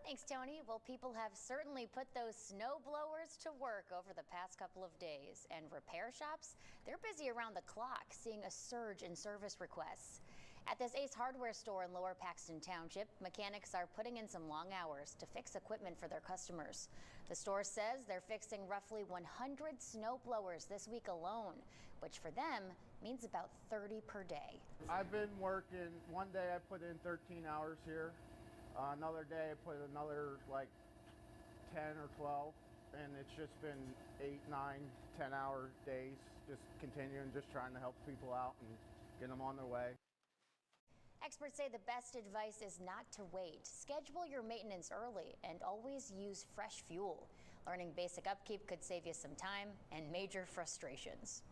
Thanks, Tony. Well, people have certainly put those snow blowers to work over the past couple of days, and repair shops, they're busy around the clock, seeing a surge in service requests. At this Ace Hardware store in Lower Paxton Township, mechanics are putting in some long hours to fix equipment for their customers. The store says they're fixing roughly 100 snow blowers this week alone, which for them means about 30 per day. I've been working, one day I put in 13 hours here. Another day I put another like 10 or 12, and it's just been 8, 9, 10-hour days, just continuing, just trying to help people out and get them on their way. Experts say the best advice is not to wait. Schedule your maintenance early and always use fresh fuel. Learning basic upkeep could save you some time and major frustrations.